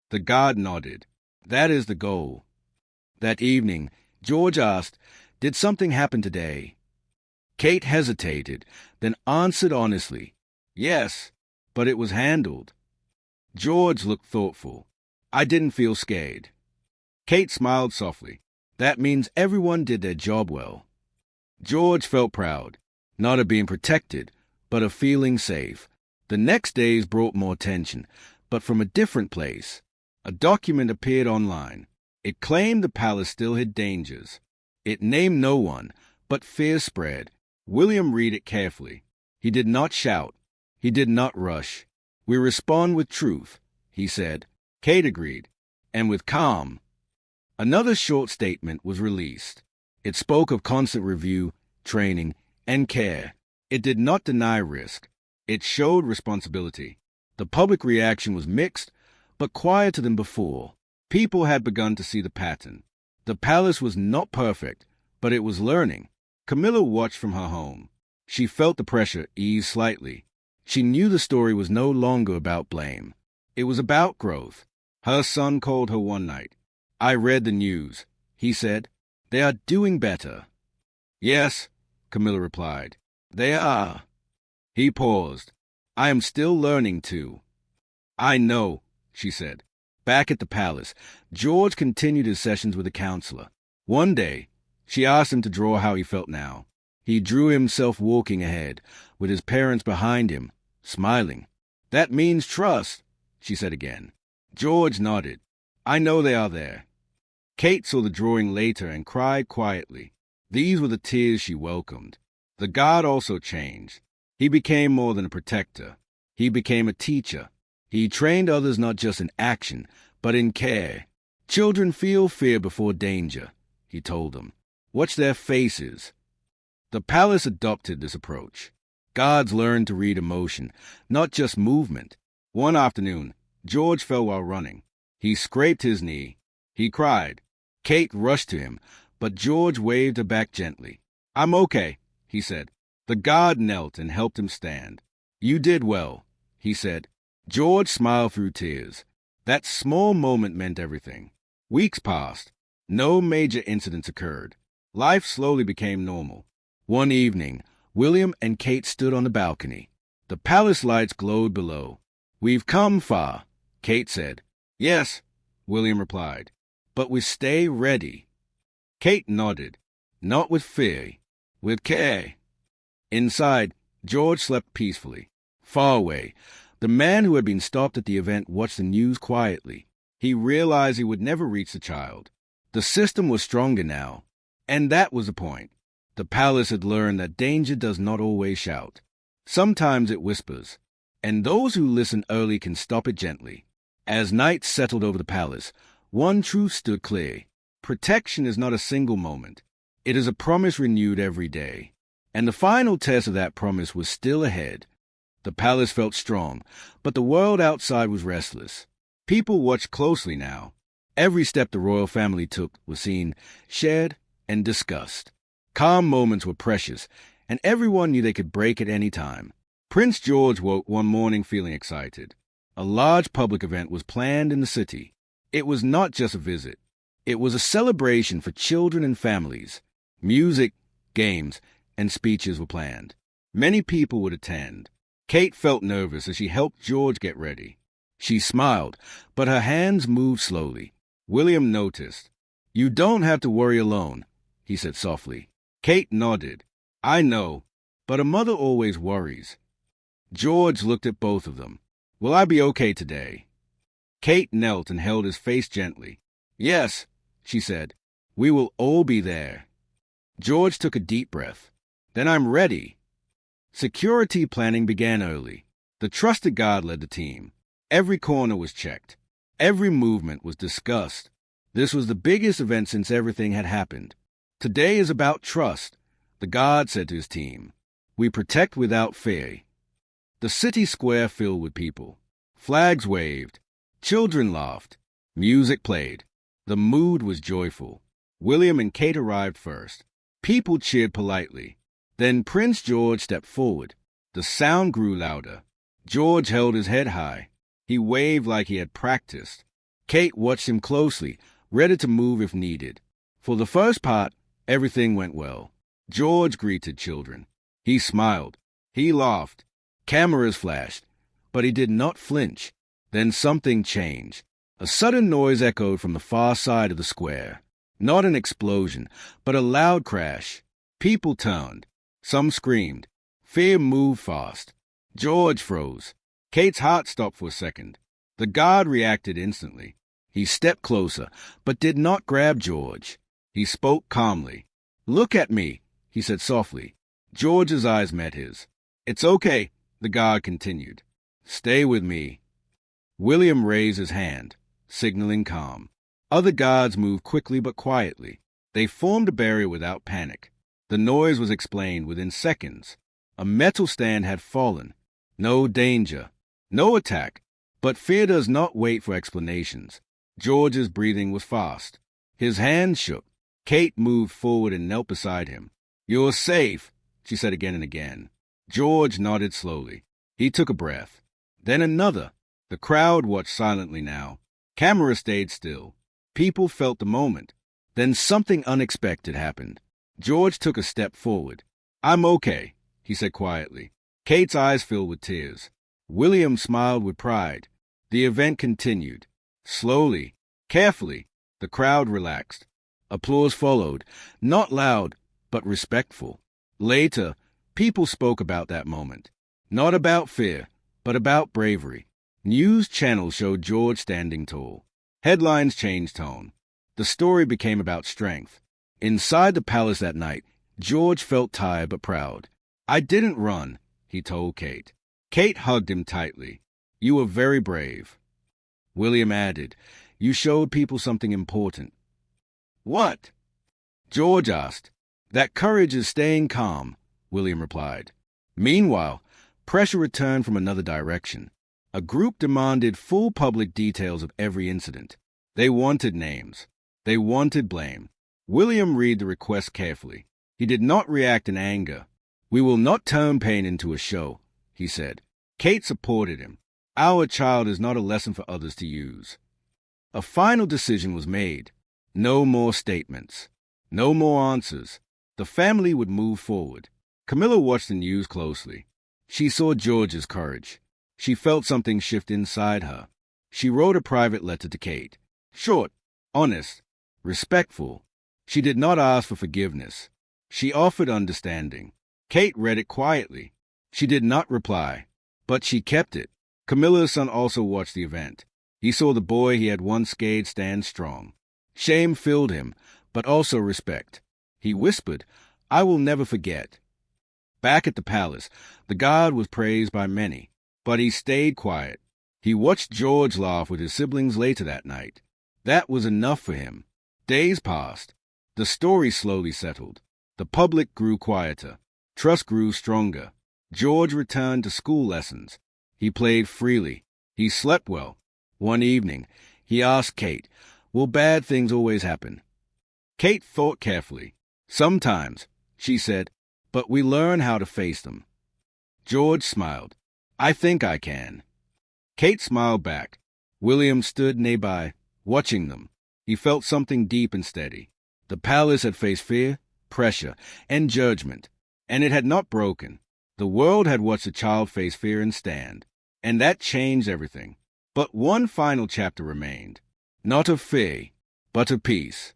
A: The guard nodded. "That is the goal." That evening, George asked, "Did something happen today?" Kate hesitated, then answered honestly, "Yes, but it was handled." George looked thoughtful. "I didn't feel scared." Kate smiled softly. "That means everyone did their job well." George felt proud, not of being protected, but of feeling safe. The next days brought more attention, but from a different place. A document appeared online. It claimed the palace still hid dangers. It named no one, but fear spread. William read it carefully. He did not shout. He did not rush. "We respond with truth," he said. Kate agreed, and with calm. Another short statement was released. It spoke of constant review, training, and care. It did not deny risk. It showed responsibility. The public reaction was mixed, but quieter than before. People had begun to see the pattern. The palace was not perfect, but it was learning. Camilla watched from her home. She felt the pressure ease slightly. She knew the story was no longer about blame. It was about growth. Her son called her one night. "I read the news," he said. "They are doing better." "Yes," Camilla replied. "They are." He paused. "I am still learning, too." "I know," she said. Back at the palace, George continued his sessions with the counselor. One day, she asked him to draw how he felt now. He drew himself walking ahead, with his parents behind him, smiling. "That means trust," she said again. George nodded. "I know they are there." Kate saw the drawing later and cried quietly. These were the tears she welcomed. The god also changed. He became more than a protector. He became a teacher. He trained others not just in action, but in care. "Children feel fear before danger," he told them. "Watch their faces." The palace adopted this approach. Gods learned to read emotion, not just movement. One afternoon, George fell while running. He scraped his knee. He cried. Kate rushed to him, but George waved her back gently. "I'm okay," he said. The god knelt and helped him stand. "You did well," he said. George smiled through tears. That small moment meant everything. Weeks passed. No major incidents occurred. Life slowly became normal. One evening, William and Kate stood on the balcony. The palace lights glowed below. "We've come far," Kate said. "Yes," William replied. "But we stay ready." Kate nodded, not with fear, with care. Inside, George slept peacefully. Far away, the man who had been stopped at the event watched the news quietly. He realized he would never reach the child. The system was stronger now, and that was the point. The palace had learned that danger does not always shout. Sometimes it whispers, and those who listen early can stop it gently. As night settled over the palace, one truth stood clear. Protection is not a single moment. It is a promise renewed every day. And the final test of that promise was still ahead. The palace felt strong, but the world outside was restless. People watched closely now. Every step the royal family took was seen, shared, and discussed. Calm moments were precious, and everyone knew they could break at any time. Prince George woke one morning feeling excited. A large public event was planned in the city. It was not just a visit. It was a celebration for children and families. Music, games, and speeches were planned. Many people would attend. Kate felt nervous as she helped George get ready. She smiled, but her hands moved slowly. William noticed. "You don't have to worry alone," he said softly. Kate nodded. "I know, but a mother always worries." George looked at both of them. "Will I be okay today?" Kate knelt and held his face gently. "Yes," she said. "We will all be there." George took a deep breath. "Then I'm ready." Security planning began early. The trusted guard led the team. Every corner was checked. Every movement was discussed. This was the biggest event since everything had happened. "Today is about trust," the guard said to his team. "We protect without fear." The city square filled with people. Flags waved. Children laughed. Music played. The mood was joyful. William and Kate arrived first. People cheered politely. Then Prince George stepped forward. The sound grew louder. George held his head high. He waved like he had practiced. Kate watched him closely, ready to move if needed. For the first part, everything went well. George greeted children. He smiled. He laughed. Cameras flashed. But he did not flinch. Then something changed. A sudden noise echoed from the far side of the square. Not an explosion, but a loud crash. People turned. Some screamed. Fear moved fast. George froze. Kate's heart stopped for a second. The guard reacted instantly. He stepped closer, but did not grab George. He spoke calmly. "Look at me," he said softly. George's eyes met his. "It's okay," the guard continued. "Stay with me." William raised his hand, signaling calm. Other guards moved quickly but quietly. They formed a barrier without panic. The noise was explained within seconds. A metal stand had fallen. No danger. No attack. But fear does not wait for explanations. George's breathing was fast. His hands shook. Kate moved forward and knelt beside him. "You're safe," she said again and again. George nodded slowly. He took a breath. Then another. The crowd watched silently now. Camera stayed still. People felt the moment. Then something unexpected happened. George took a step forward. "I'm okay," he said quietly. Kate's eyes filled with tears. William smiled with pride. The event continued. Slowly, carefully, the crowd relaxed. Applause followed, not loud, but respectful. Later, people spoke about that moment. Not about fear, but about bravery. News channels showed George standing tall. Headlines changed tone. The story became about strength. Inside the palace that night, George felt tired but proud. "I didn't run," he told Kate. Kate hugged him tightly. "You were very brave." William added, "You showed people something important." "What?" George asked. "That courage is staying calm," William replied. Meanwhile, pressure returned from another direction. A group demanded full public details of every incident. They wanted names. They wanted blame. William read the request carefully. He did not react in anger. "We will not turn pain into a show," he said. Kate supported him. "Our child is not a lesson for others to use." A final decision was made. No more statements. No more answers. The family would move forward. Camilla watched the news closely. She saw George's courage. She felt something shift inside her. She wrote a private letter to Kate. Short, honest, respectful. She did not ask for forgiveness. She offered understanding. Kate read it quietly. She did not reply, but she kept it. Camilla's son also watched the event. He saw the boy he had once scared stand strong. Shame filled him, but also respect. He whispered, "I will never forget." Back at the palace, the guard was praised by many, but he stayed quiet. He watched George laugh with his siblings later that night. That was enough for him. Days passed. The story slowly settled. The public grew quieter. Trust grew stronger. George returned to school lessons. He played freely. He slept well. One evening, he asked Kate, "Will bad things always happen?" Kate thought carefully. "Sometimes," she said, "but we learn how to face them." George smiled. "I think I can." Kate smiled back. William stood nearby, watching them. He felt something deep and steady. The palace had faced fear, pressure, and judgment, and it had not broken. The world had watched the child face fear and stand, and that changed everything. But one final chapter remained, not of fear, but of peace.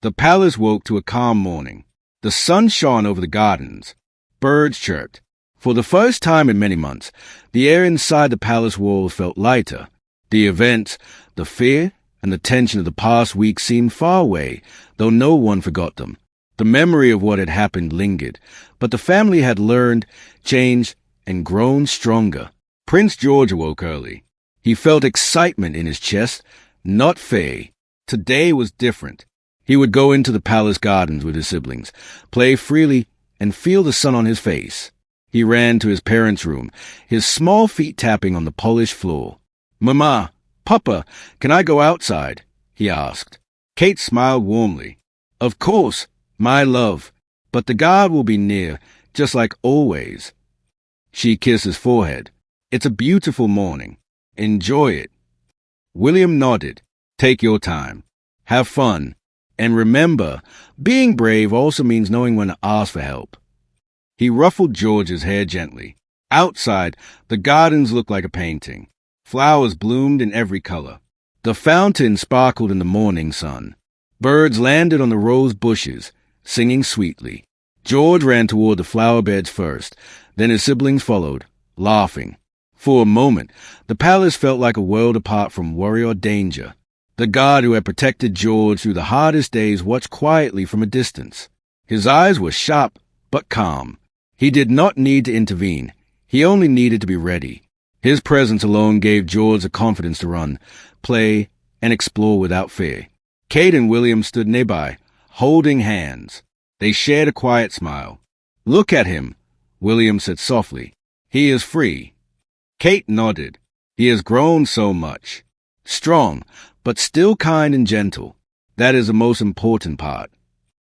A: The palace woke to a calm morning. The sun shone over the gardens. Birds chirped. For the first time in many months, the air inside the palace walls felt lighter. The events, the fear, and the tension of the past week seemed far away, though no one forgot them. The memory of what had happened lingered, but the family had learned, changed, and grown stronger. Prince George awoke early. He felt excitement in his chest, not fear. Today was different. He would go into the palace gardens with his siblings, play freely, and feel the sun on his face. He ran to his parents' room, his small feet tapping on the polished floor. "Mama, Papa, can I go outside?" he asked. Kate smiled warmly. "Of course, my love, but the guard will be near, just like always." She kissed his forehead. "It's a beautiful morning. Enjoy it." William nodded. "Take your time. Have fun. And remember, being brave also means knowing when to ask for help." He ruffled George's hair gently. Outside, the gardens looked like a painting. Flowers bloomed in every color. The fountain sparkled in the morning sun. Birds landed on the rose bushes, singing sweetly. George ran toward the flower beds first, then his siblings followed, laughing. For a moment, the palace felt like a world apart from worry or danger. The guard who had protected George through the hardest days watched quietly from a distance. His eyes were sharp but calm. He did not need to intervene. He only needed to be ready. His presence alone gave George the confidence to run, play, and explore without fear. Kate and William stood nearby, holding hands. They shared a quiet smile. "Look at him," William said softly. "He is free." Kate nodded. "He has grown so much. Strong, but still kind and gentle. That is the most important part."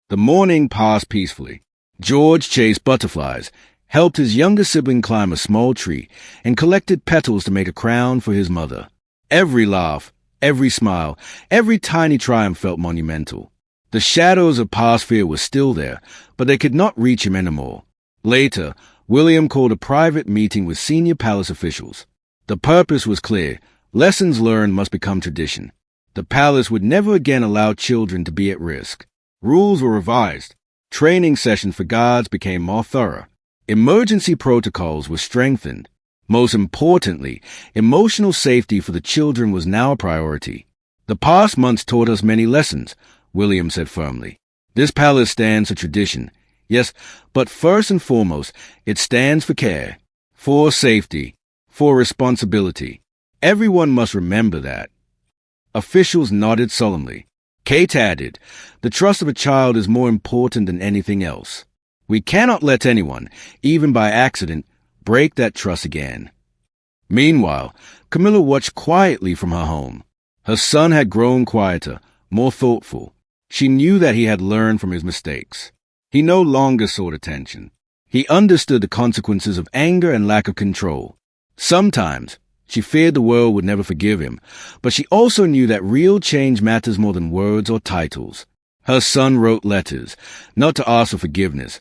A: The morning passed peacefully. George chased butterflies, helped his younger sibling climb a small tree, and collected petals to make a crown for his mother. Every laugh, every smile, every tiny triumph felt monumental. The shadows of past fear were still there, but they could not reach him anymore. Later, William called a private meeting with senior palace officials. The purpose was clear. Lessons learned must become tradition. The palace would never again allow children to be at risk. Rules were revised. Training sessions for guards became more thorough. Emergency protocols were strengthened. Most importantly, emotional safety for the children was now a priority. "The past months taught us many lessons," William said firmly. "This palace stands for tradition. Yes, but first and foremost, it stands for care, for safety, for responsibility. Everyone must remember that." Officials nodded solemnly. Kate added, "The trust of a child is more important than anything else. We cannot let anyone, even by accident, break that trust again." Meanwhile, Camilla watched quietly from her home. Her son had grown quieter, more thoughtful. She knew that he had learned from his mistakes. He no longer sought attention. He understood the consequences of anger and lack of control. Sometimes, she feared the world would never forgive him, but she also knew that real change matters more than words or titles. Her son wrote letters, not to ask for forgiveness,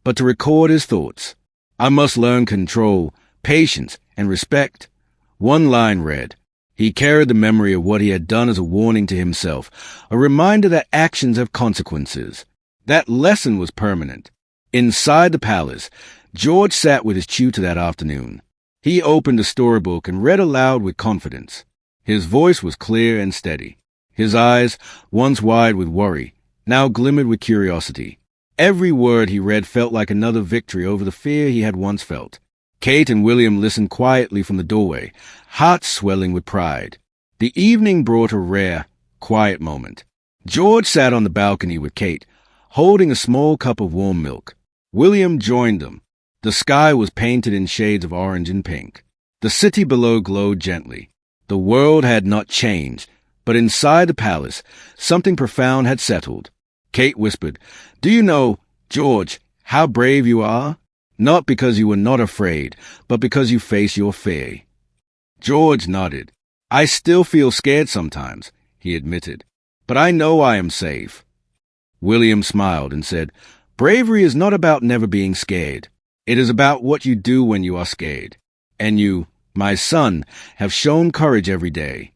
A: but to record his thoughts. "I must learn control, patience, and respect." One line read, he carried the memory of what he had done as a warning to himself, a reminder that actions have consequences. That lesson was permanent. Inside the palace, George sat with his tutor that afternoon. He opened a storybook and read aloud with confidence. His voice was clear and steady. His eyes, once wide with worry, now glimmered with curiosity. Every word he read felt like another victory over the fear he had once felt. Kate and William listened quietly from the doorway, hearts swelling with pride. The evening brought a rare, quiet moment. George sat on the balcony with Kate, holding a small cup of warm milk. William joined them. The sky was painted in shades of orange and pink. The city below glowed gently. The world had not changed, but inside the palace, something profound had settled. Kate whispered, "Do you know, George, how brave you are? Not because you were not afraid, but because you face your fear." George nodded. "I still feel scared sometimes," he admitted, "but I know I am safe." William smiled and said, "Bravery is not about never being scared. It is about what you do when you are scared. And you, my son, have shown courage every day."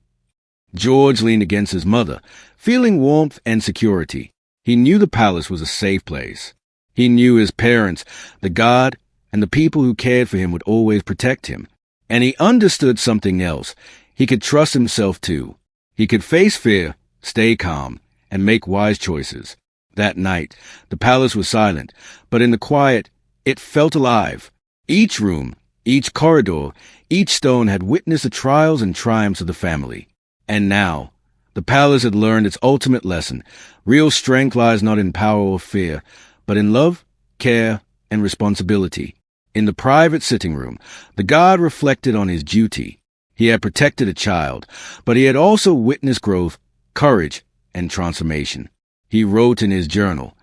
A: George leaned against his mother, feeling warmth and security. He knew the palace was a safe place. He knew his parents, the guard, and the people who cared for him would always protect him. And he understood something else. He could trust himself too. He could face fear, stay calm, and make wise choices. That night, the palace was silent, but in the quiet, it felt alive. Each room, each corridor, each stone had witnessed the trials and triumphs of the family. And now, the palace had learned its ultimate lesson. Real strength lies not in power or fear, but in love, care, and responsibility. In the private sitting room, the guard reflected on his duty. He had protected a child, but he had also witnessed growth, courage, and transformation. He wrote in his journal,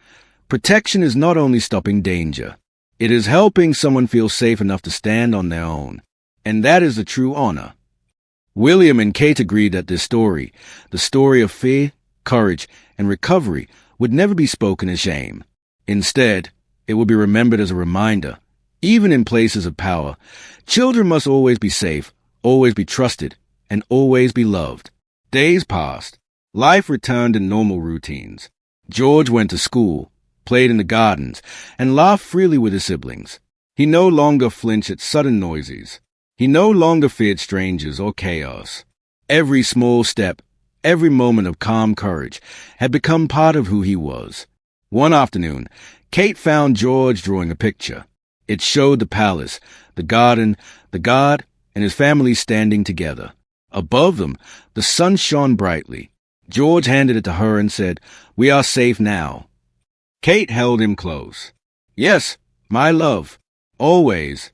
A: "Protection is not only stopping danger. It is helping someone feel safe enough to stand on their own. And that is the true honor." William and Kate agreed that this story, the story of fear, courage, and recovery, would never be spoken as shame. Instead, it would be remembered as a reminder. Even in places of power, children must always be safe, always be trusted, and always be loved. Days passed. Life returned in normal routines. George went to school, played in the gardens, and laughed freely with his siblings. He no longer flinched at sudden noises. He no longer feared strangers or chaos. Every small step, every moment of calm courage had become part of who he was. One afternoon, Kate found George drawing a picture. It showed the palace, the garden, the god, and his family standing together. Above them, the sun shone brightly. George handed it to her and said, "We are safe now." Kate held him close. "Yes, my love. Always."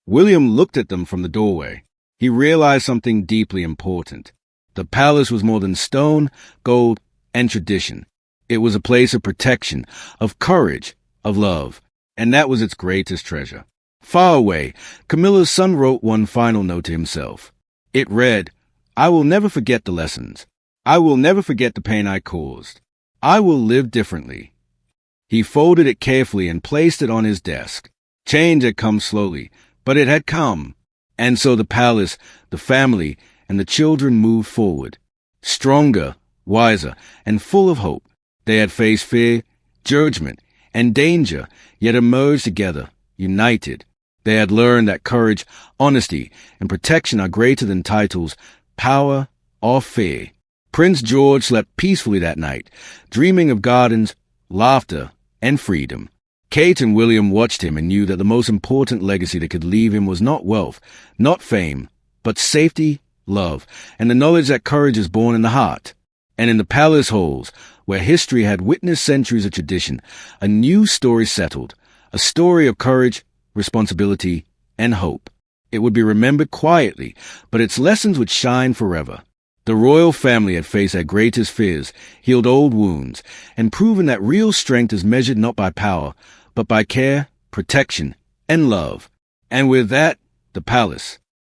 A: William looked at them from the doorway. He realized something deeply important. The palace was more than stone, gold, and tradition. It was a place of protection, of courage, of love, and that was its greatest treasure. Far away, Camilla's son wrote one final note to himself. It read, "I will never forget the lessons. I will never forget the pain I caused. I will live differently." He folded it carefully and placed it on his desk. Change had come slowly, but it had come. And so the palace, the family, and the children moved forward. Stronger, wiser, and full of hope. They had faced fear, judgment, and danger, yet emerged together, united. They had learned that courage, honesty, and protection are greater than titles, power, or fear. Prince George slept peacefully that night, dreaming of gardens, laughter, and freedom. Kate and William watched him and knew that the most important legacy that could leave him was not wealth, not fame, but safety, love, and the knowledge that courage is born in the heart. And in the palace halls, where history had witnessed centuries of tradition, a new story settled, a story of courage, responsibility, and hope. It would be remembered quietly, but its lessons would shine forever. The royal family had faced their greatest fears, healed old wounds, and proven that real strength is measured not by power, but by care, protection, and love. And with that, the palace,